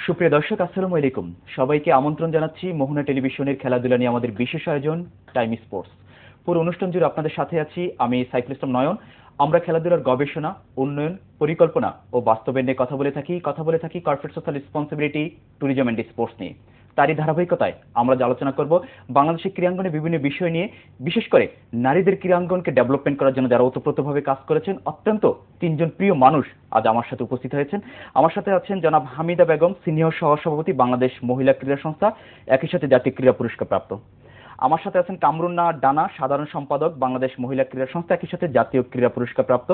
সুপ্রিয় দর্শক, আসসালামু আলাইকুম। সবাইকে আমন্ত্রণ জানাচ্ছি মোহনা টেলিভিশনের খেলাধুলা নিয়ে আমাদের বিশেষ আয়োজন টাইম স্পোর্টস। পুরো অনুষ্ঠান জুড়ে আপনাদের সাথে আছি আমি সাইফুল ইসলাম নয়ন। আমরা খেলাধুলার গবেষণা, উন্নয়ন, পরিকল্পনা ও বাস্তবায়ন নিয়ে কথা বলে থাকি corporate social responsibility, tourism and sports নিয়ে। তারই ধারাবাহিকতায় আমরা যে আলোচনা করব বাংলাদেশের ক্রীড়াঙ্গনে বিভিন্ন বিষয় নিয়ে, বিশেষ করে নারীদের ক্রীড়াঙ্গনকে ডেভেলপমেন্ট করার জন্য যারা ওতপ্রোতভাবে কাজ করেছেন অত্যন্ত তিনজন প্রিয় মানুষ আজ আমার সাথে উপস্থিত হয়েছেন। আমার সাথে আছেন জনাব হামিদা বেগম, সিনিয়র সহসভাপতি, বাংলাদেশ মহিলা ক্রীড়া সংস্থা, একই সাথে জাতীয় ক্রীড়া পুরস্কার প্রাপ্ত। আমার সাথে আছেন কামরুন্না ডানা, সাধারণ সম্পাদক, বাংলাদেশ মহিলা ক্রীড়া সংস্থা, একই সাথে জাতীয় ক্রীড়া পুরস্কার প্রাপ্ত,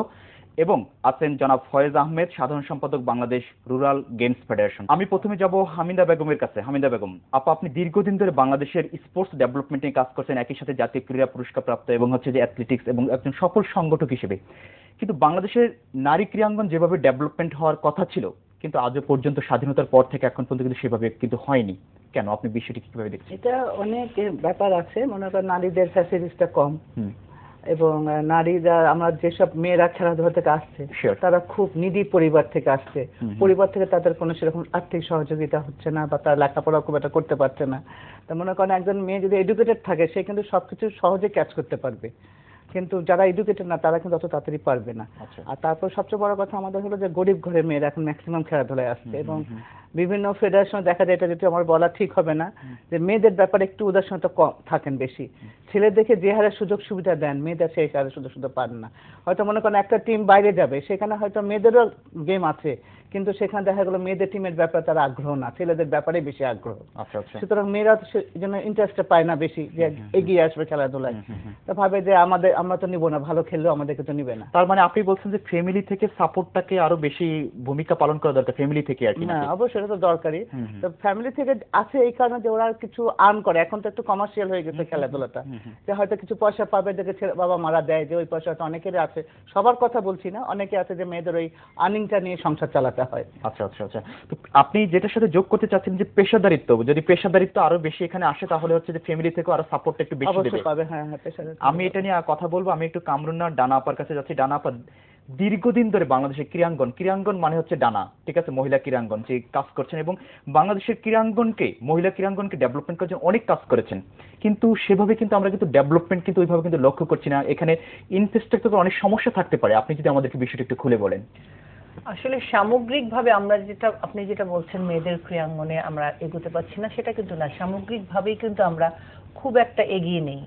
এবং আছেন জনাব ফয়েজ আহমেদ, সাধারণ সম্পাদক, বাংলাদেশ রুরাল গেমস ফেডারেশন। আমি প্রথমে যাব হামিদা বেগমের কাছে। হামিদা বেগম আপা, আপনি দীর্ঘদিন ধরে বাংলাদেশের স্পোর্টস ডেভেলপমেন্ট নিয়ে কাজ করছেন, একই সাথে জাতীয় ক্রীড়া পুরস্কার প্রাপ্ত এবং হচ্ছে যে অ্যাথলেটিক্স এবং একজন সফল সংগঠক হিসেবে। কিন্তু বাংলাদেশের নারী ক্রীড়াঙ্গন যেভাবে ডেভেলপমেন্ট হওয়ার কথা ছিল, কিন্তু আজও পর্যন্ত স্বাধীনতার পর থেকে এখন পর্যন্ত কিন্তু সেভাবে কিন্তু হয়নি। কেন, আপনি বিষয়টি কিভাবে দেখছেন? এটা অনেক ব্যাপার আছে। মনে করেন নারীদের ফ্যাসিলিটিসটা কম, এবং নারীরা, আমরা যেসব মেয়েরা খেলাধুলা থেকে আসছে তারা খুব নিডি পরিবার থেকে আসছে। পরিবার থেকে তাদের কোনো সেরকম আর্থিক সহযোগিতা হচ্ছে না, বা তারা লেখাপড়া খুব একটা করতে পারছে না। তা মনে করেন একজন মেয়ে যদি এডুকেটেড থাকে সে কিন্তু সবকিছু সহজে ক্যাচ করতে পারবে, কিন্তু যারা এডুকেটেড না তারা কিন্তু অত তাড়াতাড়ি পারবে না। আর তারপর সবচেয়ে বড় কথা আমাদের হলো যে গরিব ঘরের মেয়েরা এখন ম্যাক্সিমাম খেলাধুলায় আসছে, এবং বিভিন্ন ফেডারেশন দেখা যায়, এটা যদি আমার বলা ঠিক হবে না, যে মেয়েদের ব্যাপারে একটু উদাসীনতা কম থাকেন বেশি। ছেলেদেরকে যে হারে সুযোগ সুবিধা দেন মেয়েদের সেই হারে সুযোগ সুবিধা পান না। হয়তো মনে করেন একটা টিম বাইরে যাবে, সেখানে হয়তো মেয়েদেরও গেম আছে, কিন্তু সেখানে দেখা গেলো মেয়েদের টিমের ব্যাপারে তার আগ্রহ না, ছেলেদের ব্যাপারে বেশি আগ্রহ। সুতরাং মেয়েরা জন্য ইন্টারেস্টটা পায় না বেশি যে এগিয়ে আসবে খেলাধুলায়। তা ভাবে যে আমরা তো নিবো না, ভালো খেললেও আমাদেরকে তো নিবে না। তার মানে আপনি বলছেন যে ফ্যামিলি থেকে সাপোর্টটাকে আরো বেশি ভূমিকা পালন করা দরকার, ফ্যামিলি থেকে আর কি? না, অবশ্যই এটা তো দরকারই। তো ফ্যামিলি থেকে আছে এই কারণে যে ওরা কিছু আর্ন করে। এখন তো একটু কমার্শিয়াল হয়ে গেছে খেলাধুলাটা, যে হয়তো কিছু পয়সা পাবে, দেখে বাবা মারা দেয়, যে ওই পয়সাটা অনেকেরই আছে, সবার কথা বলছি না, অনেকে আছে যে মেয়েদের ওই আর্নিংটা নিয়ে সংসার চালাতে হয়। আচ্ছা আচ্ছা আচ্ছা। তো আপনি যেটার সাথে যোগ করতে চাচ্ছেন যে পেশাদারিত্ব, যদি পেশাদারিত্ব আরো বেশি এখানে আসে তাহলে হচ্ছে যে ফ্যামিলি থেকে আরো সাপোর্ট একটু বেশি দেবে। পাবে, হ্যাঁ হ্যাঁ, পেশাদারিত্ব। আমি এটা নিয়ে কথা বলবো। আমি একটু কামরুন্না ডানা আপার কাছে যাচ্ছি। ডানা আপা, দীর্ঘদিন ধরে বাংলাদেশের ক্রীড়াঙ্গন মানে হচ্ছে ডানা, ঠিক আছে, মহিলা ক্রীড়াঙ্গন যে কাজ করছেন, এবং বাংলাদেশের ক্রীড়াঙ্গনকে, মহিলা ক্রীড়াঙ্গনকে ডেভেলপমেন্ট করার জন্য অনেক কাজ করেছেন, কিন্তু সেভাবে কিন্তু আমরা কিন্তু ডেভেলপমেন্ট কিন্তু ওইভাবে কিন্তু লক্ষ্য করছি না। এখানে ইনফ্রাস্ট্রাকচার অনেক সমস্যা থাকতে পারে, আপনি যদি আমাদেরকে বিষয়টা একটু খুলে বলেন। আসলে সামগ্রিকভাবে আমরা আপনি যেটা বলছেন মেয়েদের ক্রীড়াঙ্গনে আমরা এগোতে পারছি না, সেটা কিন্তু না। সামগ্রিকভাবেই কিন্তু আমরা খুব একটা এগিয়ে নেই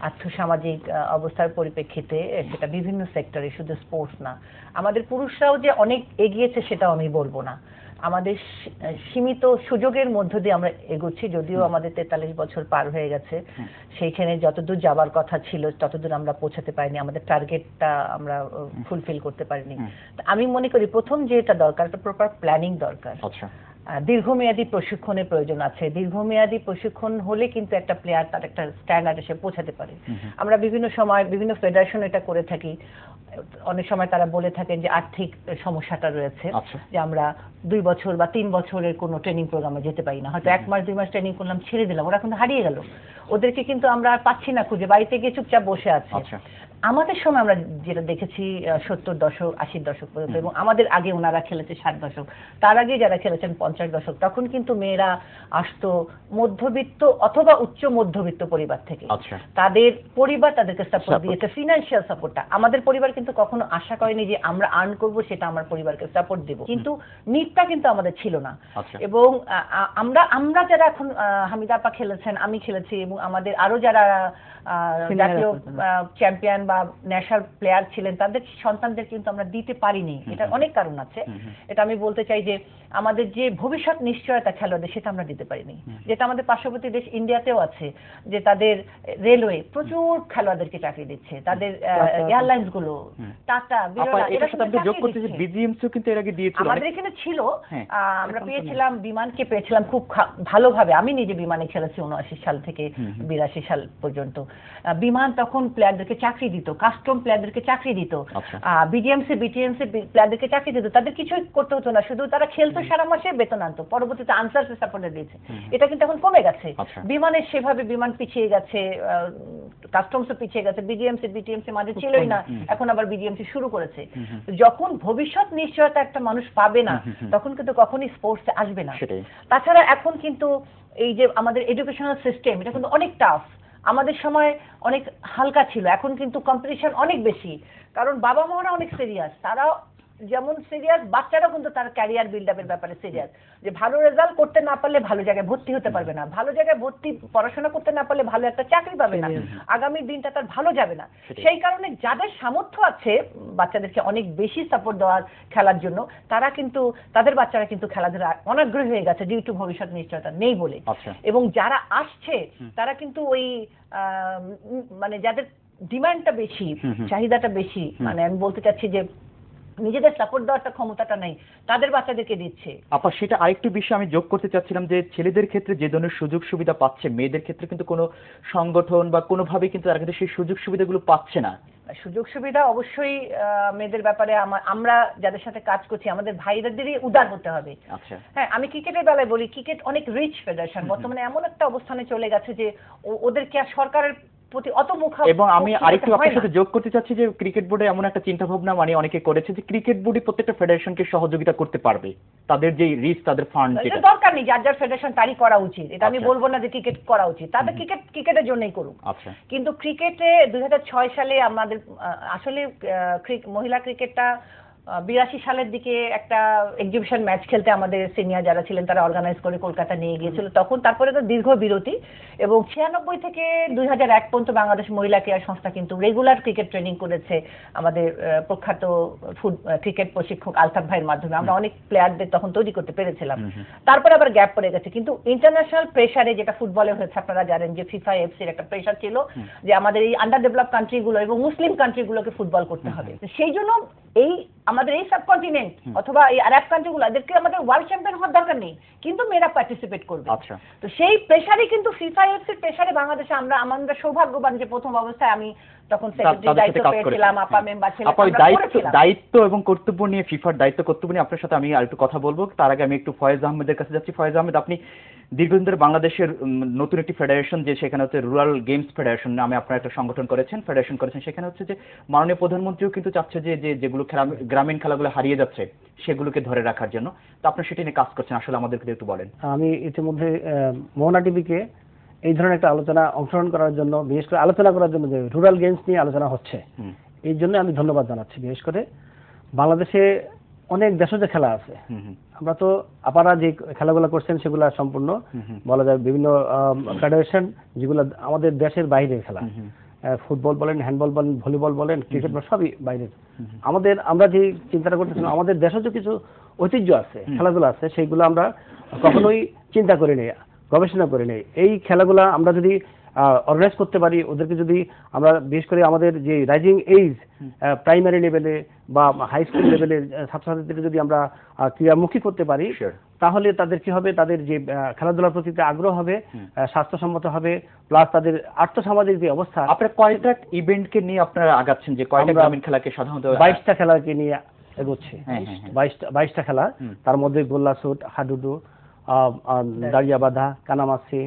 আর্থসামাজিক অবস্থার পরিপ্রেক্ষিতে, সেটা বিভিন্ন সেক্টরে, শুধু স্পোর্টস না। আমাদের পুরুষরাও যে অনেক এগিয়েছে সেটাও আমি বলবো না। আমাদের সীমিত সুযোগের মধ্য দিয়ে আমরা এগোচ্ছি, যদিও আমাদের 43 বছর পার হয়ে গেছে। সেইখানে যতদূর যাবার কথা ছিল ততদূর আমরা পৌঁছাতে পারিনি, আমাদের টার্গেটটা আমরা ফুলফিল করতে পারিনি। আমি মনে করি প্রথম যেটা দরকার, একটা প্রপার প্ল্যানিং দরকার। দীর্ঘমেয়াদী প্রশিক্ষণের প্রয়োজন আছে। দীর্ঘমেয়াদী প্রশিক্ষণ হলে কিন্তু একটা প্লেয়ার তার একটা স্ট্যান্ডার্ডে সে পৌঁছাতে পারে। আমরা বিভিন্ন সময় বিভিন্ন ফেডারেশন এটা করে থাকি। অনেক সময় তারা বলে থাকেন যে আর্থিক সমস্যাটা রয়েছে, যে আমরা 2 বছর বা 3 বছরের কোনো ট্রেনিং প্রোগ্রামে যেতে পারি না। হয়তো 1 মাস 2 মাস ট্রেনিং করলাম, ছেড়ে দিলাম, ওরা কিন্তু হারিয়ে গেল। ওদেরকে কিন্তু আমরা আর পাচ্ছি না খুঁজে, বাড়িতে গিয়ে চুপচাপ বসে আছে। আমাদের সময় আমরা যেটা দেখেছি 70 দশক 80 দশক পর্যন্ত, এবং আমাদের আগে ওনারা খেলেছে 60 দশক, তার আগে যারা খেলেছেন 50 দশক, তখন কিন্তু মেয়েরা আসতো মধ্যবিত্ত অথবা উচ্চ মধ্যবিত্ত পরিবার থেকে। তাদের পরিবার তাদেরকে সাপোর্ট দিয়েছে, ফিনান্সিয়াল সাপোর্টটা। আমাদের পরিবার কিন্তু কখনো আশা করেনি যে আমরা আর্ন করব, সেটা আমার পরিবারকে সাপোর্ট দেব, কিন্তু নিডটা কিন্তু আমাদের ছিল না। এবং আমরা যারা এখন, হামিদা আপা খেলেছেন, আমি খেলেছি, এবং আমাদের আরো যারা জাতীয় চ্যাম্পিয়ন বা ন্যাশনাল প্লেয়ার ছিলেন, তাদের সন্তানদের কিন্তু আমরা দিতে পারিনি। এটা অনেক কারণ আছে। এটা আমি বলতে চাই যে আমাদের যে ভবিষ্যৎ নিশ্চয়তা খেলোয়াড়দের, সেটা আমরা দিতে পারিনি। যেটা আমাদের পার্শ্ববর্তী দেশ ইন্ডিয়াতেও আছে, যে তাদের রেলওয়ে প্রচুর খেলোয়াড়দেরকে চাকরি দিচ্ছে, তাদের এয়ারলাইন্স গুলো, টাটা, বিরলা, আমাদের এখানে ছিল। আমরা পেয়েছিলাম, বিমানকে পেয়েছিলাম খুব ভালোভাবে। আমি নিজে বিমানে খেলেছি 79 সাল থেকে 82 সাল পর্যন্ত। বিমান তখন প্লেয়ারদেরকে চাকরি দিত, দিত, কাস্টম প্লেয়ারদেরকে চাকরি দিত, আচ্ছা। বিডিএমসি বিটিএমসি প্লেয়ারদেরকে চাকরি দিত, তাদের কিছুই করতে হতো না, শুধু তারা খেলতো, সারা মাসে বেতন আনতো, পরবর্তীতে আনসার সাপোর্টে দিয়েছে। এটা কিন্তু এখন কমে গেছে। আচ্ছা। বিমানের সেভাবে বিমান পিছিয়ে গেছে, কাস্টমসও পিছিয়ে গেছে, বিডিএমসি বিটিএমসি মাঝে ছিলই না, এখন আবার বিডিএমসি শুরু করেছে। যখন ভবিষ্যৎ নিশ্চয়তা একটা মানুষ পাবে না, তখন কিন্তু কখনই স্পোর্টসে আসবে না। তাছাড়া এখন কিন্তু এই যে আমাদের এডুকেশনাল সিস্টেম, এটা কিন্তু অনেক টাফ। আমাদের সময় অনেক হালকা ছিল, এখন কিন্তু কম্পিটিশন অনেক বেশি, কারণ বাবা মারা অনেক সিরিয়াস। তারা যেমন সিরিয়াস, বাচ্চারা কিন্তু তার ক্যারিয়ার বিল্ড আপের ব্যাপারে সিরিয়াস, যে ভালো রেজাল্ট করতে না পারলে ভালো জায়গায় ভর্তি হতে পারবে না, ভালো জায়গায় ভর্তি পড়াশোনা করতে না পারলে ভালো একটা চাকরি পাবে না, আগামী দিনটা তার ভালো যাবে না। সেই কারণে যাদের সামর্থ্য আছে বাচ্চাদেরকে অনেক বেশি সাপোর্ট দেওয়ার খেলার জন্য, তারা কিন্তু তাদের বাচ্চারা কিন্তু খেলাধুলা অনাগ্রহী হয়ে গেছে ডিউ টু ভবিষ্যৎ নিশ্চয়তা নেই বলে। এবং যারা আসছে তারা কিন্তু ওই মানে যাদের ডিমান্ডটা বেশি, চাহিদাটা বেশি, মানে আমি বলতে চাচ্ছি যে নিজেদের সাপোর্ট দেওয়ার ক্ষমতাটা নাই, তাদের বাচ্চাদেরকে দিচ্ছে। আপা সেটা আরেকটু বিষয় আমি যোগ করতে চাচ্ছিলাম যে ছেলেদের ক্ষেত্রে যে ধরনের সুযোগ সুবিধা পাচ্ছে, মেয়েদের ক্ষেত্রে কিন্তু কোনো সংগঠন বা কোনোভাবে কিন্তু তারা কিন্তু সেই সুযোগ সুবিধাগুলো পাচ্ছে না। সুযোগ সুবিধা অবশ্যই মেয়েদের ব্যাপারে আমরা যাদের সাথে কাজ করছি আমাদের ভাইদেরই উদার হতে হবে। হ্যাঁ, আমি ক্রিকেটের বেলায় বলি, ক্রিকেট অনেক রিচ ফেডারেশন, বর্তমানে এমন একটা অবস্থানে চলে গেছে যে ওদেরকে আর সরকারের প্রতি অত মুখা। এবং আমি আরেকটু আপনার সাথে যোগ করতে চাচ্ছি যে ক্রিকেট বোর্ডে এমন একটা চিন্তা ভাবনা মানে অনেকে করেছে যে ক্রিকেট বোর্ডই প্রত্যেকটা ফেডারেশনকে সহযোগিতা করতে পারবে, তাদের যে রিচ, তাদের ফান্ড, যেটা দরকার নেই, যার যার ফেডারেশন তারই করা উচিত। এটা আমি বলবো না যে ক্রিকেট করা উচিত, তাদের ক্রিকেটের জন্যই করুক। কিন্তু ক্রিকেটে 2006 সালে আমাদের আসলে মহিলা ক্রিকেটটা 82 সালের দিকে একটা এক্সিবিশন ম্যাচ খেলতে আমাদের সিনিয়র যারা ছিলেন তারা অর্গানাইজ করে কলকাতা নিয়ে গিয়েছিল। তখন তারপরে তো দীর্ঘ বিরতি, এবং 96 থেকে 2001 পর্যন্ত বাংলাদেশ মহিলা ক্রীড়া সংস্থা কিন্তু রেগুলার ক্রিকেট ট্রেনিং করেছে আমাদের প্রখ্যাত ক্রিকেট প্রশিক্ষক আলতাফ ভাইয়ের মাধ্যমে। আমরা অনেক প্লেয়ারদের তখন তৈরি করতে পেরেছিলাম। তারপরে আবার গ্যাপ পড়ে গেছে, কিন্তু ইন্টারন্যাশনাল প্রেসারে যেটা ফুটবলে হয়েছে আপনারা জানেন যে ফিফা এফসির একটা প্রেসার ছিল যে আমাদের এই আন্ডার ডেভেলপ কান্ট্রিগুলো এবং মুসলিম কান্ট্রিগুলোকে ফুটবল করতে হবে। সেই জন্য এই আমাদের এই সাবকন্টিনেন্ট অথবা এই আরব কান্ট্রিগুলো, এদেরকে আমাদের ওয়ার্ল্ড চ্যাম্পিয়ন হওয়ার দরকার নেই, কিন্তু মেয়েরা পার্টিসিপেট করবে। তো সেই প্রেসারে কিন্তু ফিফা এফসির প্রেসারে বাংলাদেশে আমরা সৌভাগ্যবান যে প্রথম অবস্থায় আমি তখন সেক্রেটারি দায়িত্ব পেয়েছিলাম, আপা মেম্বার ছিলাম। দায়িত্ব এবং কর্তব্য নিয়ে, ফিফার দায়িত্ব কর্তব্য নিয়ে আপনার সাথে আমি আরেকটু কথা বলবো। তার আগে আমি একটু ফয়েজ আহমেদের কাছে যাচ্ছি। ফয়েজ আহমেদ, আপনি দীর্ঘদিন ধরে বাংলাদেশের নতুন একটি ফেডারেশন, যে সেখানে হচ্ছে রুরাল গেমস ফেডারেশন নামে আপনারা একটা সংগঠন করেছেন, ফেডারেশন করেছেন, সেখানে হচ্ছে যে মাননীয় প্রধানমন্ত্রীও কিন্তু চাচ্ছে যে যেগুলো গ্রামীণ খেলাগুলো হারিয়ে যাচ্ছে সেগুলোকে ধরে রাখার জন্য, তো আপনি সেটা নিয়ে কাজ করছেন, আসলে আমাদেরকে একটু বলেন। আমি ইতিমধ্যে মোহনা টিভিকে এই ধরনের একটা আলোচনা অংশগ্রহণ করার জন্য, বিশেষ করে আলোচনা করার জন্য যে রুরাল গেমস নিয়ে আলোচনা হচ্ছে, এই জন্য আমি ধন্যবাদ জানাচ্ছি। বিশেষ করে বাংলাদেশে অনেক দেশজ খেলা আছে, আমরা তো আপনারা যে খেলাগুলো করছেন সেগুলো সম্পূর্ণ বলা যায় বিভিন্ন ফেডারেশন যেগুলো আমাদের দেশের বাইরের খেলা, ফুটবল বলেন, হ্যান্ডবল বলেন, ভলিবল বলেন, ক্রিকেট বলেন, সবই বাইরের। আমরা যে চিন্তাটা করতেছিলাম, আমাদের দেশের যে কিছু ঐতিহ্য আছে, খেলাধুলা আছে, সেইগুলো আমরা কখনোই চিন্তা করি নেই, গবেষণা করে নেই। এই খেলাগুলা আমরা যদি অর্গানাইজ করতে পারি, ওদেরকে যদি আমরা বিশেষ করে আমাদের যে রাইজিং এইজ প্রাইমারি লেভেলে বা হাই স্কুল লেভেলের ছাত্রছাত্রীদেরকে যদি আমরা ক্রীড়ামুখী করতে পারি, তাহলে তাদের কি হবে, তাদের যে খেলাধুলার প্রতি আগ্রহ হবে, স্বাস্থ্যসম্মত হবে, প্লাস তাদের আর্থসামাজিক যে অবস্থা। আপনারা কয়টা ইভেন্টকে নিয়ে আপনারা আগাচ্ছেন, যে কয়টা গ্রামীণ খেলাকে সাধারণত? 22টা খেলাকে নিয়ে এগোচ্ছে। 22টা খেলা, তার মধ্যে গোল্লা শুট, হাডুডু, দাঁড়িয়া বাঁধা, কানামাছি,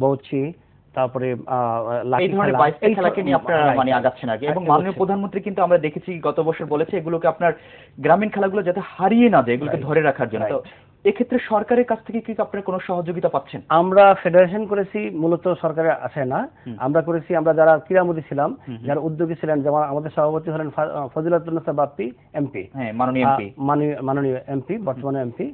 বৌচি, তারপরে এই ধরনের 22টা খেলাকে নিয়ে আপনারা মানে আগাচ্ছেন আগে। এবং মাননীয় প্রধানমন্ত্রী কিন্তু আমরা দেখেছি গত বছর বলেছে এগুলোকে আপনার গ্রামীণ খেলাগুলো যাতে হারিয়ে না যায়, এগুলোকে ধরে রাখার জন্য। তো এক্ষেত্রে সরকারের কাছ থেকে কি আপনারা কোনো সহযোগিতা পাচ্ছেন? আমরা ফেডারেশন করেছি, মূলত সরকারের আসে না, আমরা করেছি, আমরা যারা ক্রীড়ামোদী ছিলাম, যারা উদ্যোগী ছিলেন, যেমন আমাদের সভাপতি হলেন ফজিলাতুন্নেসা বাপ্পি এমপি, মাননীয় এমপি, বর্তমানে এমপি।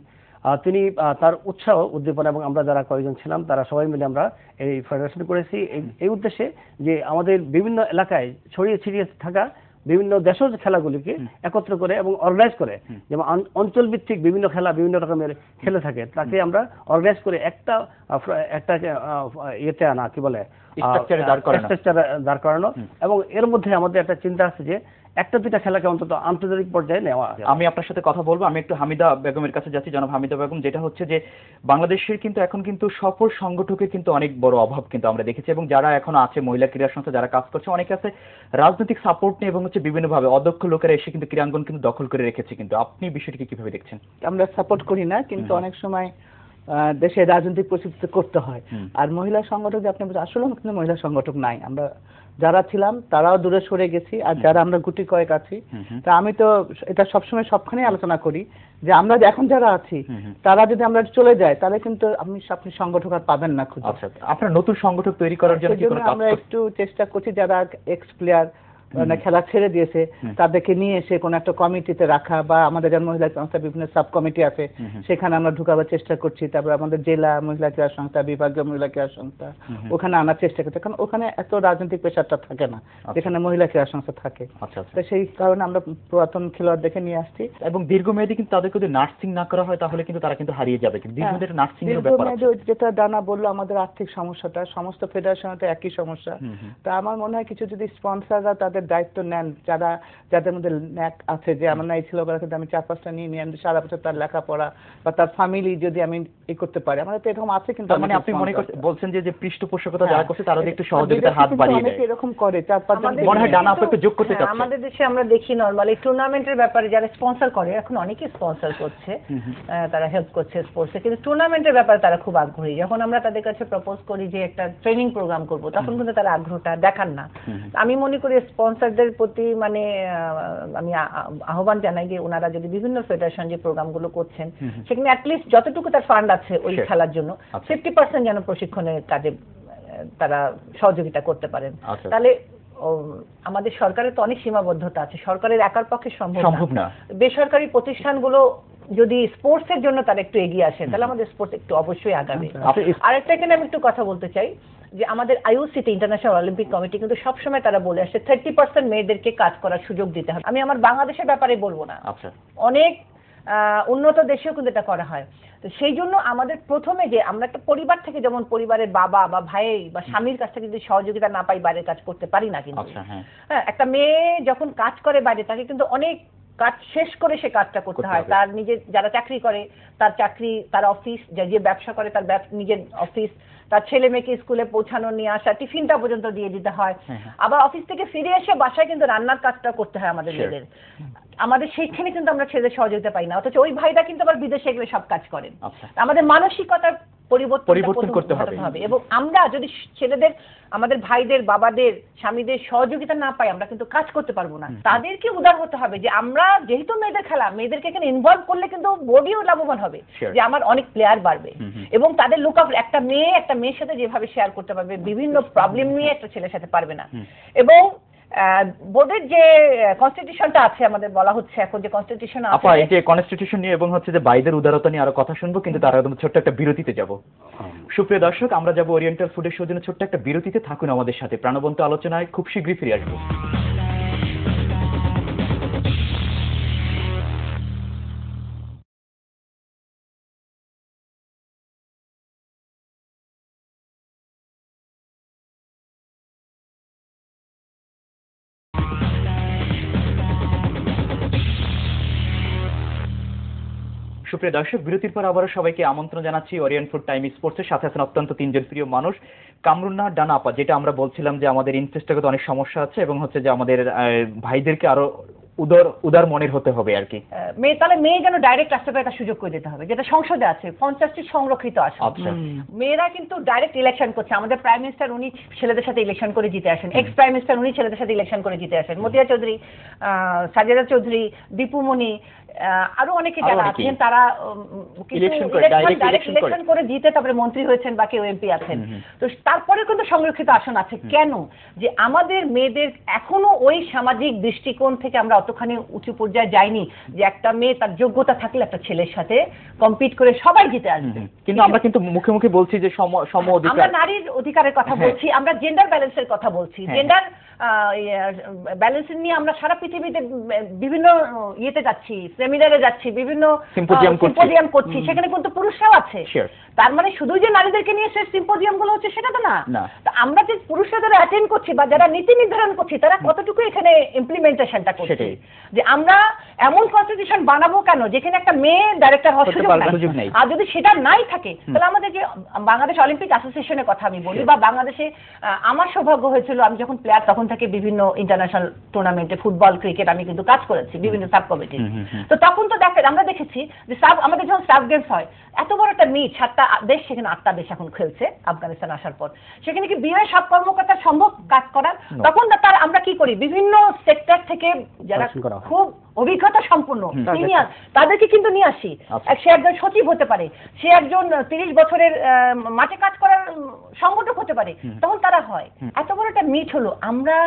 তিনি তার উৎসাহ উদ্দীপনা এবং আমরা যারা কয়েকজন ছিলাম তারা সবাই মিলে আমরা এই ফেডারেশন করেছি এই উদ্দেশ্যে যে আমাদের বিভিন্ন এলাকায় ছড়িয়ে ছিটিয়ে থাকা বিভিন্ন দেশজ খেলাগুলিকে একত্র করে এবং অর্গানাইজ করে, যেমন অঞ্চল ভিত্তিক বিভিন্ন খেলা বিভিন্ন রকমের খেলে থাকে, তাকে আমরা অর্গানাইজ করে একটা ইয়েতে আনা, কি বলে, স্ট্রাকচারে দাঁড় করানো। এবং এর মধ্যে আমাদের একটা চিন্তা আছে যে একটা দুইটা খেলাকে অন্তত আন্তর্জাতিক পর্যায়ে নেওয়া। আমি আপনার সাথে কথা বলবো, আমি একটু হামিদা বেগমের কাছে যাচ্ছি, জনাব হামিদা বেগম। যেটা হচ্ছে যে বাংলাদেশের কিন্তু এখন কিন্তু সফল সংগঠকের কিন্তু অনেক বড় অভাব কিন্তু আমরা দেখেছি, এবং যারা এখনো আছে মহিলা ক্রীড়া সংস্থা যারা কাজ করছে অনেকে আছে রাজনৈতিক সাপোর্ট নিয়ে এবং হচ্ছে বিভিন্নভাবে অদক্ষ লোকেরা এসে কিন্তু ক্রীড়াঙ্গন কিন্তু দখল করে রেখেছে। কিন্তু আপনি বিষয়টিকে কিভাবে দেখছেন? আমরা সাপোর্ট করি না, কিন্তু অনেক সময় দেশের রাজনৈতিক পরিস্থিতি করতে হয়। আর মহিলা সংগঠক যে আপনি বলছেন, আসলে কিন্তু মহিলা সংগঠক নাই। আমরা যারা ছিলাম তারাও দূরে সরে গেছি, আর যারা আমরা গুটি কয়েক আছি, তা আমি তো এটা সবসময় সবখানেই আলোচনা করি যে আমরা এখন যারা আছি তারা যদি আমরা চলে যাই তাহলে কিন্তু আপনি সংগঠক আর পাবেন না খুঁজে। আচ্ছা, আপনারা নতুন সংগঠক তৈরি করার জন্য কি কোনো কাজ আমরা একটু চেষ্টা করছি, যারা এক্স প্লেয়ার খেলা ছেড়ে দিয়েছে তাদেরকে নিয়ে এসে কোনো একটা কমিটিতে রাখা, বা আমাদের যারা মহিলা সংস্থা বিভিন্ন সাব কমিটি আছে সেখানে আমরা ঢুকাবার চেষ্টা করছি। তারপর আমাদের জেলা মহিলা ক্রীড়া সংস্থা, বিভাগীয় মহিলা ক্রীড়া সংস্থা, ওখানে আনার চেষ্টা করছি, কারণ ওখানে এত রাজনৈতিক প্রেশারটা থাকে না যেখানে মহিলা ক্রীড়া সংস্থা থাকে। তো সেই কারণে আমরা পুরাতন খেলোয়াড় দেখে নিয়ে আসছি। এবং দীর্ঘমেয়াদী কিন্তু তাদেরকে যদি নার্সিং না করা হয় তাহলে কিন্তু তারা কিন্তু হারিয়ে যাবে। কিন্তু দীর্ঘমেয়াদী নার্সিং এর ব্যাপার আছে। যেটা দানা বললো, আমাদের আর্থিক সমস্যাটা সমস্ত ফেডারেশনে একই সমস্যা। তা আমার মনে হয় কিছু যদি স্পন্সররা তাদের দায়িত্ব নেন, যাদের মধ্যে ন্যাক আছে, যে আমার না এই ছেলেগুলোকে আমি 4-5টা নিয়ে আমি সারা বছর তার লেখাপড়া বা তার ফ্যামিলি যদি আমি এই করতে পারি, আমাদের তো এরকম আছে। কিন্তু মানে আপনি মনে বলছেন যে পৃষ্ঠপোষকতা যারা করছে তারা একটু সহযোগিতার হাত বাড়িয়ে দেয়, এরকম করে 4-5 জন মনে হয় ডানা আপু একটু যোগ করতে চাচ্ছে। আমাদের দেশে আমরা দেখি নরমালি টুর্নামেন্টের ব্যাপারে যারা স্পন্সর করে, এখন অনেকেই স্পন্সর করছে, তারা হেল্প করছে স্পোর্টসে, কিন্তু টুর্নামেন্টের ব্যাপারে তারা খুব আগ্রহী। যখন আমরা তাদের কাছে প্রপোজ করি যে একটা ট্রেনিং প্রোগ্রাম করব, তখন কিন্তু তারা আগ্রহটা দেখান না। আমি মনে করি স্পন্সরদের প্রতি মানে আমি আহ্বান জানাই যে ওনারা যদি বিভিন্ন ফেডারেশন যে প্রোগ্রামগুলো করছেন সেখানে অ্যাটলিস্ট যতটুকু তার ফান্ড আছে ওই খেলার জন্য 50% যেন প্রশিক্ষণের কাজে তারা সহযোগিতা করতে পারেন। তাহলে আমাদের সরকারের তো অনেক সীমাবদ্ধতা আছে, সরকারের একার পক্ষে সম্ভব না। বেসরকারি প্রতিষ্ঠানগুলো যদি স্পোর্টসের জন্য তারা একটু এগিয়ে আসে তাহলে আমাদের স্পোর্টস একটু অবশ্যই আগাবে। আরেকটা এখানে আমি একটু কথা বলতে চাই যে আমাদের আইওসিতে ইন্টারন্যাশনাল অলিম্পিক কমিটি কিন্তু সবসময় তারা বলে আসছে 30% মেয়েদেরকে কাজ করার সুযোগ দিতে হবে। আমি আমার বাংলাদেশের ব্যাপারে বলবো না, অনেক উন্নত দেশেও কিন্তু এটা করা হয়। তো সেই জন্য আমাদের প্রথমে যে আমরা একটা পরিবার থেকে, যেমন পরিবারের বাবা বা ভাই বা স্বামীর কাছ থেকে যদি সহযোগিতা না পাই বাইরের কাজ করতে পারি না। কিন্তু হ্যাঁ, একটা মেয়ে যখন কাজ করে বাইরে তাকে কিন্তু অনেক কাজ শেষ করে সে কাজটা করতে হয়। তার নিজের যারা চাকরি করে তার চাকরি, তার অফিস, যে ব্যবসা করে তার নিজের অফিস, তার ছেলে মেয়েকে স্কুলে পৌঁছানো নিয়ে আসা, টিফিনটা পর্যন্ত দিয়ে দিতে হয়। আবার অফিস থেকে ফিরে এসে বাসায় কিন্তু রান্নার কাজটা করতে হয় আমাদের মেয়েদের। আমাদের সেইখানে কিন্তু আমরা ছেলেদের সহযোগিতা পাই না, অথচ ওই ভাইরা কিন্তু আবার বিদেশে গেলে সব কাজ করেন। আমাদের মানসিকতার পরিবর্তন করতে হবে, এবং আমরা যদি ছেলেদের, আমাদের ভাইদের, বাবাদের, স্বামীদের সহযোগিতা না পাই আমরা কিন্তু কাজ করতে পারবো না। তাদেরকে উদার হতে হবে যে আমরা যেহেতু মেয়েদের খেলা, মেয়েদেরকে এখানে ইনভলভ করলে কিন্তু বডিও লাভবান হবে, যে আমার অনেক প্লেয়ার বাড়বে, এবং তাদের লুক আপ একটা মেয়ের সাথে যেভাবে শেয়ার করতে পারবে বিভিন্ন প্রবলেম নিয়ে একটা ছেলের সাথে পারবে না। এবং বোর্ডের যে কনস্টিটিউশনটা আছে, আমাদের বলা হচ্ছে এখন যে কনস্টিটিউশন আছে, এই যে কনস্টিটিউশন নিয়ে এবং হচ্ছে যে বাইদের উদারতা নিয়ে আরো কথা শুনবো, কিন্তু তার একদম ছোট্ট একটা বিরতিতে যাব। সুপ্রিয় দর্শক, আমরা যাব ওরিয়েন্টাল ফুডের শোর জন্য ছোট্ট একটা বিরতিতে। থাকুন আমাদের সাথে, প্রাণবন্ত আলোচনায় খুব শীঘ্রই ফিরে আসবো। সুপ্রিয় দর্শক, বিরতির পর আবারও সবাইকে আমন্ত্রণ জানাচ্ছি ওরিয়েন্ট ফুড টাইম স্পোর্টসের সাথে আছেন অত্যন্ত তিনজন প্রিয় মানুষ। কামরুন্নাহার ডানা আপা, যেটা আমরা বলছিলাম যে আমাদের ইনফ্রাস্ট্রাকচারগত অনেক সমস্যা আছে, এবং হচ্ছে যে আমাদের ভাইদেরকে আরো উদার মনের হতে হবে আর কি। তাহলে মেয়ে যেন ডাইরেক্ট রাস্তা পায় তার সুযোগ করে দিতে হবে, যেটা সংসদে আছে 50টি সংরক্ষিত আসন। মেয়েরা কিন্তু ডাইরেক্ট ইলেকশন করছে। আমাদের প্রাইম মিনিস্টার উনি ছেলেদের সাথে ইলেকশন করে জিতে আসেন, এক্স প্রাইম মিনিস্টার উনি ছেলেদের সাথে ইলেকশন করে জিতে আসেন, মতিয়া চৌধুরী, সাজেদা চৌধুরী, দীপুমণি, আরো অনেকে যারা আছেন তারা ইলেকশন করে জিতে তারপরে মন্ত্রী হয়েছেন বা কেউ এমপি আছেন। তো তারপরে কিন্তু সংরক্ষিত আসন আছে। কেন? যে আমাদের মেয়েদের এখনো ওই সামাজিক দৃষ্টিকোণ থেকে আমরা অতখানি উঁচু পর্যায়ে যাইনি যে একটা মেয়ে তার যোগ্যতা থাকলে একটা ছেলের সাথে কম্পিট করে সবাই জিতে আসবে। কিন্তু আমরা কিন্তু মুখে মুখে বলছি যে সম অধিকার, আমরা নারীর অধিকারের কথা বলছি, আমরা জেন্ডার ব্যালেন্সের কথা বলছি, জেন্ডার ব্যালেন্সিং নিয়ে আমরা সারা পৃথিবীতে বিভিন্ন ইয়েতে যাচ্ছি, সেমিনারে যাচ্ছি, বিভিন্ন সিম্পোজিয়াম করছি, সেখানে কিন্তু পুরুষরাও আছে। তার মানে শুধু যে নারীদেরকে নিয়ে সেই সিম্পোজিয়াম গুলো হচ্ছে সেটা তো না। আমরা যে পুরুষরা যারা অ্যাটেন্ড করছি বা যারা নীতি নির্ধারণ করছি তারা কতটুকু এখানে ইমপ্লিমেন্টেশনটা করছে, যে আমরা এমন কনস্টিটিউশন বানাবো কেন যেখানে একটা মেয়ে ডাইরেক্টর হওয়ার সুযোগ নেই। আর যদি সেটা নাই থাকে তাহলে আমাদের যে বাংলাদেশ অলিম্পিক অ্যাসোসিয়েশনের কথা আমি বলি, বা বাংলাদেশে আমার সৌভাগ্য হয়েছিল আমি যখন প্লেয়ার তখন থেকে বিভিন্ন ইন্টারন্যাশনাল টুর্নামেন্টে ফুটবল ক্রিকেট আমি কিন্তু কাজ করেছি বিভিন্ন সাব কমিটি। তো তখন তো আমরা দেখেছি যে আমাদের যখন সাব গেমস হয় এত বড় একটা মিট, 7টা দেশ, সেখানে 8টা দেশ এখন খেলছে আফগানিস্তান আসার পর, সেখানে কি বিয়ে সব কর্মকর্তা সম্ভব কাজ করার? তখন তার আমরা কি করি, বিভিন্ন সেক্টর থেকে যারা খুব অভিজ্ঞতা সম্পন্ন সিনিয়র তাদেরকে কিন্তু নিয়ে আসি। সে একজন সচিব হতে পারে, সে একজন 30 বছরের মাঠে কাজ করার সংগঠক হতে পারে, তখন তারা হয়। এত বড় একটা মিট হলো, আমরা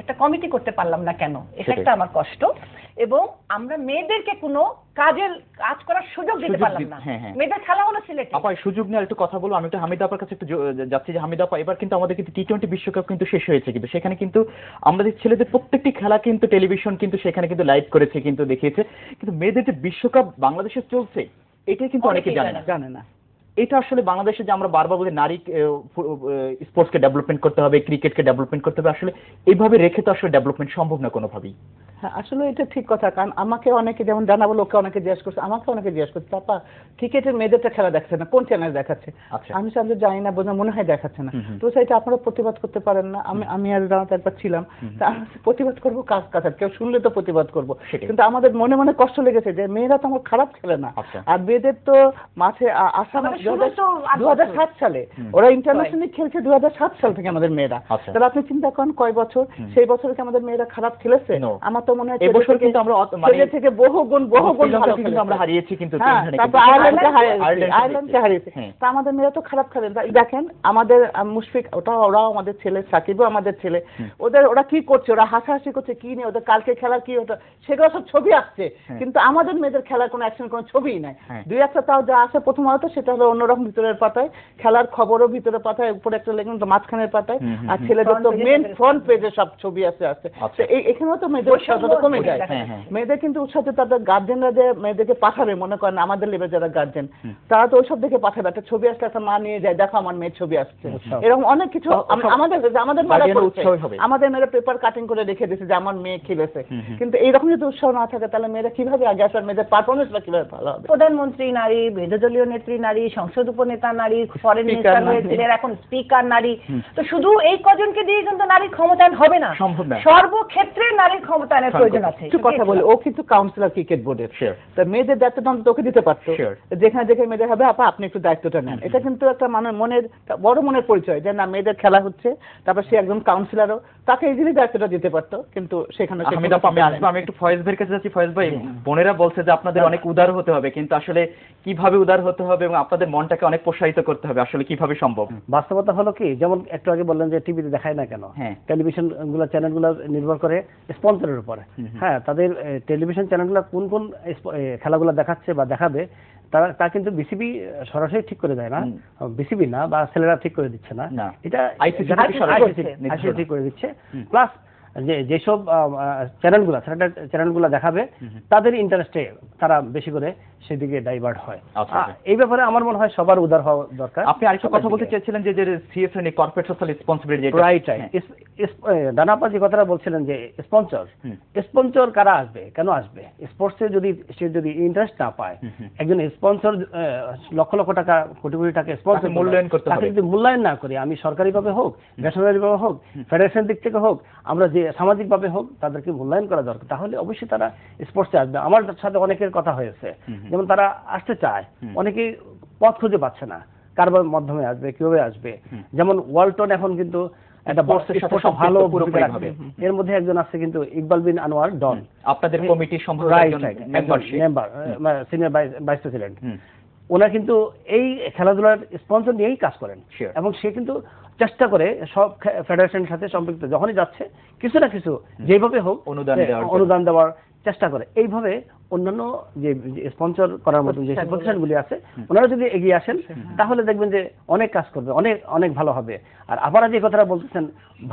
একটা কমিটি করতে পারলাম না কেন? এটা একটা আমার কষ্ট। এবং আমরা মেয়েদেরকে কোনো কাজ করার সুযোগ দিতে পারলাম না। মেয়েদের খেলা হলো সিলেটে। আপা সুযোগ নিয়ে একটু কথা বলো। আমি একটু হামিদা আপার কাছে একটু যাচ্ছি যে হামিদা আপা, এবার কিন্তু আমাদের কিন্তু টি20 বিশ্বকাপ কিন্তু শেষ হয়েছে, কিন্তু সেখানে কিন্তু আমাদের ছেলেদের প্রত্যেকটি খেলা কিন্তু টেলিভিশন কিন্তু সেখানে কিন্তু লাইভ করেছে, কিন্তু দেখিয়েছে, কিন্তু মেয়েদের যে বিশ্বকাপ বাংলাদেশে চলছে এটাই কিন্তু অনেকে জানে না। এটা আসলে বাংলাদেশে যে আমরা বারবার বলি নারী স্পোর্টসকে ডেভেলপমেন্ট করতে হবে, ক্রিকেটকে ডেভেলপমেন্ট করতে হবে, আসলে এইভাবে রেখে তো আসলে ডেভেলপমেন্ট সম্ভব না কোনোভাবেই। হ্যাঁ, আসলে এটা ঠিক কথা। কারণ আমাকে অনেকে, যেমন জানাবো লোককে অনেকে জিজ্ঞেস করছে, আমাকে অনেকে জিজ্ঞেস করছে, পাপা ক্রিকেটের মেয়েদেরটা খেলা দেখছে না, কোন চ্যানেল দেখাচ্ছে? আমি সামনে জানি না, বোঝা মনে হয় দেখাচ্ছে না। তো সেটা আপনারা প্রতিবাদ করতে পারেন না? আমি আর জানাতে একবার ছিলাম, প্রতিবাদ করবো কাজ কাজ, কেউ শুনলে তো প্রতিবাদ করবো, কিন্তু আমাদের মনে মনে কষ্ট লেগেছে যে মেয়েরা তো আমার খারাপ খেলে না। আর মেয়েদের তো মাঠে আসাম 2007 সালে ওরা ইন্টারন্যাশনালি খেলছে, 2007 সাল থেকে আমাদের মেয়েরা। তাহলে আপনি চিন্তা করেন কয় বছর, সেই বছরে কি আমাদের মেয়েরা খারাপ খেলেছে? আমার তো মনে হয় এবছর কিন্তু আমরা থেকে বহু গুণ ভালো কিন্তু আমরা হারিয়েছি, কিন্তু তারপর আয়ারল্যান্ডকে হারিয়েছি। তা আমাদের মেয়েরা তো খারাপ খেলে। দেখেন আমাদের মুশফিক, ওরাও আমাদের ছেলে, সাকিবও আমাদের ছেলে, ওরা কি করছে, ওরা হাসাহাসি করছে কি নিয়ে, ওদের কালকে খেলা কি হতো সেগুলো সব ছবি আসছে, কিন্তু আমাদের মেয়েদের খেলার কোনো অ্যাকশন, কোনো ছবিই নাই। দুই একটা তাও যা আসে প্রথমত সেটা হলো অন্যরকম ভিতরের পাতায়, খেলার খবরও ভিতরের পাতায়, উপরে একটা লেখেন তো মাঝখানের পাতায়, আর ছেলেদের তো মেন ফ্রন্ট পেজে সব ছবি আসে। এখানেও তো মেয়েদের উৎসাহটা কমে যায়। মেয়েদের কিন্তু উৎসাহ, তাদের গার্জেনরা যে মেয়েদেরকে পাঠাবে, মনে করেন আমাদের লেভেল যারা গার্জেন, তারা তো ওইসব দেখে পাঠাবে। একটা ছবি আসলে একটা মা নিয়ে যায়, দেখো আমার মেয়ের ছবি আসছে, এরকম অনেক কিছু আমাদের মেয়েরা পেপার কাটিং করে রেখে দিয়েছে যে আমার মেয়ে খেলেছে। কিন্তু এইরকম যদি উৎসাহ না থাকে তাহলে মেয়েরা কিভাবে আগে আসবে, মেয়েদের পারফরমেন্স বা কিভাবে ভালো হবে? প্রধানমন্ত্রী নারী, বিরোধী নেত্রী নারী, সংসদ উপনেতা নারী, ফরেন মিনিস্টার হয়েছিলেন, এখন স্পিকার নারী। তো শুধু এই কজনকে দিয়ে কিন্তু নারীর ক্ষমতায়ন হবে না, সর্বক্ষেত্রে নারীর ক্ষমতায়নের প্রয়োজন আছে। কিছু কথা বলি, ও কিন্তু কাউন্সিলর ক্রিকেট বোর্ডের, তা মেয়েদের দায়িত্বটা তোকে দিতে পারতো, যেখানে যেখানে মেয়েদের হবে আপা আপনি একটু দায়িত্বটা নেন। এটা কিন্তু একটা মনের বড় মনের পরিচয় যে না মেয়েদের খেলা হচ্ছে, তারপর সে একজন কাউন্সিলরও, তাকে ইজিলি দায়িত্বটা দিতে পারতো, কিন্তু সেখানে আমি একটু ফয়েজ ভাইয়ের কাছে যাচ্ছি। ফয়েজ ভাই, বোনেরা বলছে যে আপনাদের অনেক উদার হতে হবে, কিন্তু আসলে কিভাবে উদার হতে হবে এবং আপনাদের মনটাকে অনেক প্রসারিত করতে হবে, আসলে কিভাবে সম্ভব? বাস্তবতা হলো কি, যেমন একটু আগে বললেন যে টিভিতে দেখায় না কেন, টেলিভিশন গুলো চ্যানেলগুলো নির্ভর করে স্পন্সরের উপরে। হ্যাঁ, তাদের টেলিভিশন চ্যানেলগুলো কোন কোন খেলাগুলো দেখাচ্ছে বা দেখাবে তা কিন্তু বিসিবি সরাসরি ঠিক করে দেয় না, বিসিবি না বা ছেলেরা ঠিক করে দিচ্ছে না, এটা আইসিসি ঠিক করে দিচ্ছে। প্লাস যেসব চ্যানেলগুলো দেখাবে তাদের ইন্টারেস্টে তারা বেশি করে সেদিকে ডাইভার্ট হয়। এই ব্যাপারে আমার মনে হয় সবার উদার হওয়া দরকার। আপনি আরেকটা কথা বলতে চাইছিলেন যে CSN corporate social responsibility, right. দানাপা যে কথাটা বলছিলেন যে স্পন্সর কারা আসবে, কেন আসবে? স্পোর্টসে সে যদি ইন্টারেস্ট না পায়, একজন স্পন্সর লক্ষ লক্ষ টাকা, কোটি কোটি টাকা স্পন্সর মূল্যায়ন করতে হবে। যদি মূল্যায়ন না করি, আমি সরকারিভাবে হোক, বেসরকারিভাবে হোক, ফেডারেশন দিক থেকে হোক, আমরা যে সামাজিকভাবে হোক, তাদেরকে মূল্যায়ন করা দরকার, তাহলে অবশ্যই তারা স্পোর্টসে আসবে। আমার সাথে অনেকের কথা হয়েছে, যেমন তারা আসতে চায়, অনেকেই পথ খুঁজে পাচ্ছে না, কার মাধ্যমে আসবে, কিভাবে আসবে। যেমন ওয়ালটন এখন কিন্তু একটা ভালো ভূমিকা রাখবে, এর মধ্যে একজন আছে কিন্তু ইকবাল বিন আনোয়ার ডন, আপনাদের কমিটির মেম্বার, সিনিয়র ভাইস প্রেসিডেন্ট। ওনার কিন্তু এই খেলাধুলার স্পন্সর নিয়েই কাজ করেন, এবং সে কিন্তু চেষ্টা করে সব ফেডারেশনের সাথে সম্পৃক্ত, যখনই যাচ্ছে কিছু না কিছু যেভাবে হোক অনুদান দেওয়ার, চেষ্টা করে। এইভাবে অন্যান্য যে স্পন্সর করার মতো যে প্রতিষ্ঠানগুলি আছে ওনারা যদি এগিয়ে আসেন তাহলে দেখবেন যে অনেক কাজ করবে, অনেক অনেক ভালো হবে। আর আপনারা যে কথাটা বলতেছেন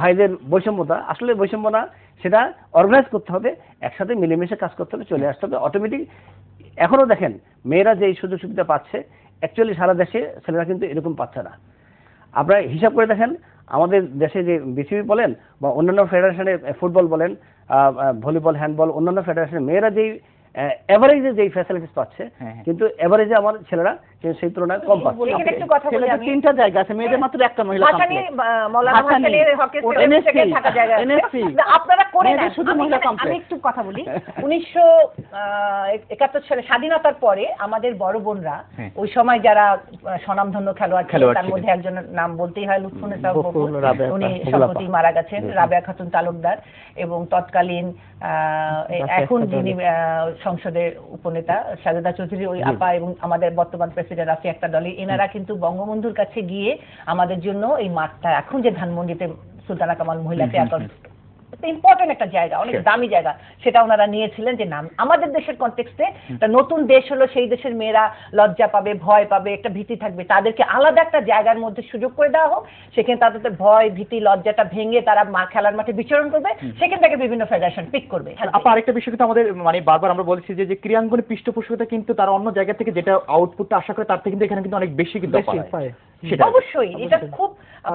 ভাইদের বৈষম্যতা, আসলে বৈষম্য না, সেটা অর্গানাইজ করতে হবে, একসাথে মিলেমিশে কাজ করতে হবে, চলে আসতে হবে অটোমেটিক। এখনো দেখেন মেয়েরা যে সুযোগ সুবিধা পাচ্ছে, অ্যাকচুয়ালি সারা দেশে ছেলেরা কিন্তু এরকম পাচ্ছে না। আপনারা হিসাব করে দেখেন আমাদের দেশে যে বিসিবি বলেন বা অন্যান্য ফেডারেশনে, ফুটবল বলেন, ভলিবল, হ্যান্ডবল, অন্যান্য ফেডারেশনে মেয়েরা যেই এভারেজে যেই ফ্যাসিলিটিস পাচ্ছে, কিন্তু এভারেজে আমার ছেলেরা সেই তুলনায় কম পাচ্ছে। এখানে একটু কথা বলি আমি। 3টা জায়গা আছে, মেয়েদের মাত্র একটা মহিলা ভাসানী, মাওলানা ভাসানীর হকের থেকে থাকা জায়গা আছে। আপনারা করে নেন, শুধু মহিলা কমপ্লেক্স। আমি একটু কথা বলি। 1971 সালে স্বাধীনতার পরে আমাদের বড় বোনরা ওই সময় যারা স্বনামধন্য খেলোয়াড় ছিল, তার মধ্যে একজনের নাম বলতেই হয়, লুৎফুন্নেসা বকুল, উনি সম্প্রতি মারা গেছেন, রাবেয়া খাতুন তালুকদার, এবং তৎকালীন এখন যিনি সংসদের উপনেতা সাজেদা চৌধুরী, ওই আপা, এবং আমাদের বর্তমান প্রেসিডেন্ট রাফি আক্তার দলি, এনারা কিন্তু বঙ্গবন্ধুর কাছে গিয়ে আমাদের জন্য এই মাঠটা, এখন যে ধানমন্ডিতে সুলতানা কামাল মহিলা টিয়াটন, ইম্পর্টেন্ট একটা জায়গা, অনেক দামি জায়গা, সেটা ওনারা নিয়েছিলেন যে নাম আমাদের দেশের কনটেক্সটে একটা নতুন দেশ হলো, সেই দেশের মেয়েরা লজ্জা পাবে, ভয় পাবে, একটা ভীতি থাকবে, তাদেরকে আলাদা একটা জায়গার মধ্যে সুযোগ করে দেওয়া হোক, সেখানে তাদের ভয় ভীতি লজ্জাটা ভেঙে তারা খেলার মাঠে বিচরণ করবে, সেখান থেকে বিভিন্ন ফেডারেশন পিক করবে। আপা আরেকটা বিষয় কিন্তু আমাদের মানে বারবার আমরা বলছি যে ক্রীড়াঙ্গনের পৃষ্ঠপোষকতা কিন্তু তারা অন্য জায়গা থেকে যেটা আউটপুটটা আশা করে তার থেকে কিন্তু এখানে কিন্তু অনেক বেশি কিন্তু পায়। অবশ্যই এটা খুব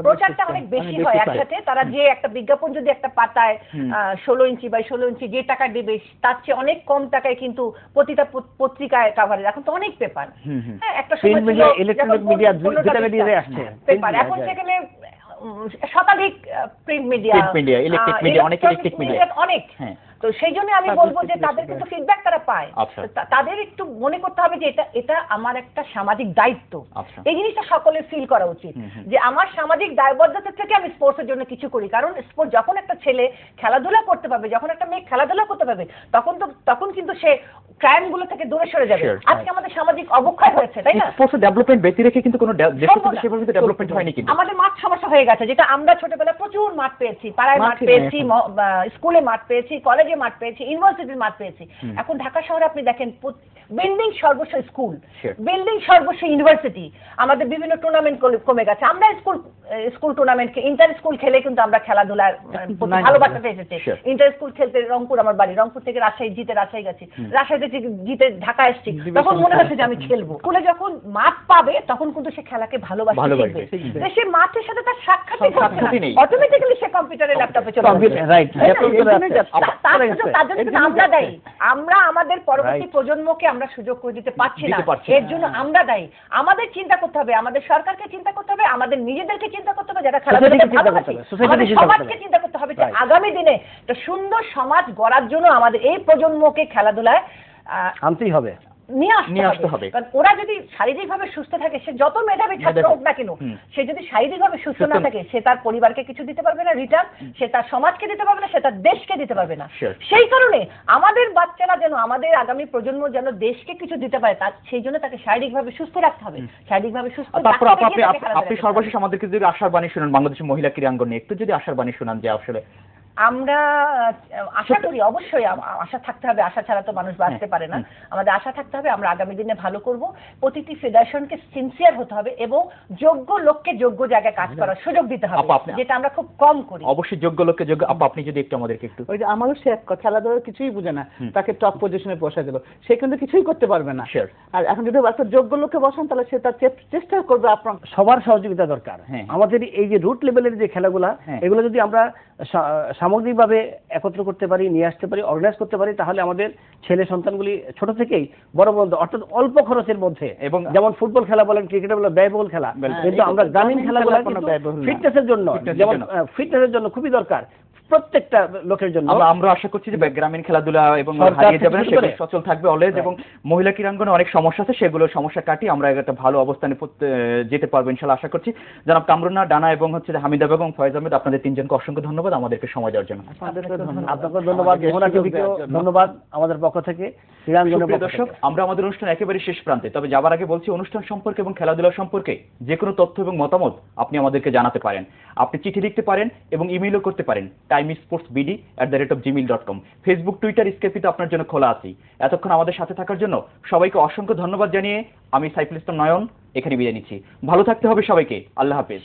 প্রচারটা অনেক বেশি হয় একসাথে। তারা যে একটা বিজ্ঞাপন যদি একটা পাতায় 16 ইঞ্চি বাই 16 ইঞ্চি যে টাকা দেবে তার চেয়ে অনেক কম টাকায় কিন্তু প্রতিটা পত্রিকায় কাভারেজ, এখন তো অনেক পেপার, হ্যাঁ একটা সময় ছিল ইলেকট্রনিক মিডিয়া দুইটা মিডিয়ায় আসছে পেপার, এখন সেখানে শতাধিক প্রিন্ট মিডিয়া, ইলেকট্রিক মিডিয়া, অনেক ইলেকট্রিক মিডিয়া অনেক। তো সেই জন্য আমি বলবো যে তাদের কিন্তু ফিডব্যাক তারা পায়, তাদের একটু মনে করতে হবে যে এটা আমার একটা সামাজিক দায়িত্ব, এই জিনিসটা সকলের ফিল করা উচিত যে আমার সামাজিক দায়বদ্ধতা থেকে আমি স্পোর্টসের জন্য কিছু করি। কারণ স্পোর্টস যখন একটা ছেলে খেলাধুলা করতে পারবে, যখন একটা মেয়ে খেলাধুলা করতে পারবে, তখন কিন্তু সে ক্রাইম গুলো থেকে দূরে সরে যাবে। আজকে আমাদের সামাজিক অবক্ষয় হয়েছে, তাই না? স্পোর্টস ডেভেলপমেন্ট ব্যতি রেখে কিন্তু কোনো দেশের সেভাবে ডেভেলপমেন্ট হয়নি, কিন্তু আমাদের মাঠ সমস্যা হয়ে গেছে, যেটা আমরা ছোটবেলায় প্রচুর মাঠ পেয়েছি, পাড়ায় মাঠ পেয়েছি, স্কুলে মাঠ পেয়েছি, কলেজে মাঠ পেয়েছি, ইউনিভার্সিটির মাঠ পেয়েছি। এখন ঢাকা শহরে আপনি দেখেন বিল্ডিং সর্বস্ব স্কুল, বিল্ডিং সর্বস্ব ইউনিভার্সিটি, আমাদের বিভিন্ন টুর্নামেন্ট কমে গেছে। আমরা স্কুল টুর্নামেন্টকে ইন্টার স্কুল খেলে কিন্তু আমরা খেলাধুলার ভালোবাসাটা এসেছে। ইন্টার স্কুল খেলতে রংপুর আমার বাড়ি, রংপুর থেকে রাজশাহী গেছি, রাজশাহীতে জিতে ঢাকা এসেছি, তখন মনে হচ্ছে যে আমি খেলবো। স্কুলে যখন মাঠ পাবে তখন কিন্তু সে খেলাকে ভালোবাসবে, সে মাঠের সাথে তার সাক্ষাৎই অটোমেটিক্যালি সে কম্পিউটারে ল্যাপটপে চলে আমরা দায়ী, আমরা আমাদের পরবর্তী প্রজন্মকে আমরা সুযোগ করে দিতে পারছি না, এর জন্য আমরা দায়ী। আমাদের চিন্তা করতে হবে, আমাদের সরকারকে চিন্তা করতে হবে, আমাদের নিজেদেরকে চিন্তা করতে হবে, যারা খেলাধুলাকে ভালোবাসে, আমাদের সমাজকে চিন্তা করতে হবে যে আগামী দিনে একটা সুন্দর সমাজ গড়ার জন্য আমাদের এই প্রজন্মকে খেলাধুলায় আনতেই হবে, নিয়ে আসতে হবে। কারণ ওরা যদি শারীরিকভাবে সুস্থ থাকে, সে যত মেধাবী ছাত্র হোক না কেন, সে যদি শারীরিকভাবে সুস্থ না থাকে, সে তার পরিবারকে কিছু দিতে পারবে না রিটার্ন, সে তার সমাজকে দিতে পারবে না, সে তার দেশকে দিতে পারবে না। সেই কারণে আমাদের বাচ্চারা যেন, আমাদের আগামী প্রজন্ম যেন দেশকে কিছু দিতে পারে, সেই জন্য তাকে শারীরিকভাবে সুস্থ রাখতে হবে। শারীরিকভাবে সুস্থ। তারপর আপনি সর্বশেষ আমাদেরকে যদি আশার বাণী শুনান বাংলাদেশের মহিলা ক্রীড়াঙ্গন নিয়ে, একটু যদি আশার বাণী শুনান যে আসলে আমরা আশা করি, অবশ্যই আশা থাকতে হবে, আশা ছাড়া তো মানুষ বাঁচতে পারে না। আমাদের আশা থাকতে হবে আমরা আগামী দিনে ভালো করব। প্রতিটি ফেডারেশনকে সিনসিয়ার হতে হবে এবং যোগ্য লোককে যোগ্য জায়গায় কাজ করার সুযোগ দিতে হবে, যেটা আমরা খুব কম করি। অবশ্যই যোগ্য লোককে যোগ্য। আপনি যদি একটু আমাদেরকে একটু, ওই যে আমারও সে খেলাধুলার কিছুই বুঝে না, তাকে টপ পজিশনে বসায় দিল, সে কিন্তু কিছুই করতে পারবে না। আর এখন যদি একটা যোগ্য লোককে বসান তাহলে সে তার চেষ্টা করবে। আপনার সবার সহযোগিতা দরকার। আমাদের এই যে রুট লেভেলের যে খেলাগুলা, এগুলো যদি আমরা সামগ্রিকভাবে একত্র করতে পারি, নিয়ে আসতে পারি, অর্গানাইজ করতে পারি, তাহলে আমাদের ছেলে সন্তানগুলি ছোট থেকেই বড় বড়, অর্থাৎ অল্প খরচের মধ্যে, এবং যেমন ফুটবল খেলা বলেন, ক্রিকেট বলেন, ব্যয়বহুল খেলা, কিন্তু আমরা গ্রামীণ খেলাগুলো ফিটনেসের জন্য, যেমন ফিটনেসের জন্য খুবই দরকার প্রত্যেকটা লোকের জন্য। আমরা আশা করছি যে গ্রামীণ খেলাধুলা এবং হারিয়ে যাবে না, সেগুলো সচল থাকবে অলওয়েজ, এবং মহিলা ক্রীড়াঙ্গনে অনেক সমস্যা আছে, সেগুলোর সমস্যা কাটিয়ে আমরা একটা ভালো অবস্থানে যেতে পারবো ইনশাআল্লাহ আশা করছি। জনাব কামরুন্না, ডানা এবং হামিদা বেগম, ফয়েজ আহমেদ, আপনাদের তিনজনকে অসংখ্য ধন্যবাদ আমাদেরকে সময় দেওয়ার জন্য। আপনাকে ধন্যবাদ, মোহনা টিভিকেও ধন্যবাদ আমাদের পক্ষ থেকে। ক্রীড়াঙ্গনের দর্শক, আমরা আমাদের অনুষ্ঠান একেবারে শেষ প্রান্তে, তবে যাবার আগে বলছি অনুষ্ঠান সম্পর্কে এবং খেলাধুলা সম্পর্কে যে কোনো তথ্য এবং মতামত আপনি আমাদেরকে জানাতে পারেন। আপনি চিঠি লিখতে পারেন এবং ইমেইলও করতে পারেন timesportsbd@gmail.com। ফেসবুক, টুইটার, স্কাইপে তো আপনার জন্য খোলা আছেই। এতক্ষণ আমাদের সাথে থাকার জন্য সবাইকে অসংখ্য ধন্যবাদ জানিয়ে আমি সাইফুল ইসলাম নয়ন এখানে বিদায় নিচ্ছি। ভালো থাকতে হবে সবাইকে। আল্লাহ হাফেজ।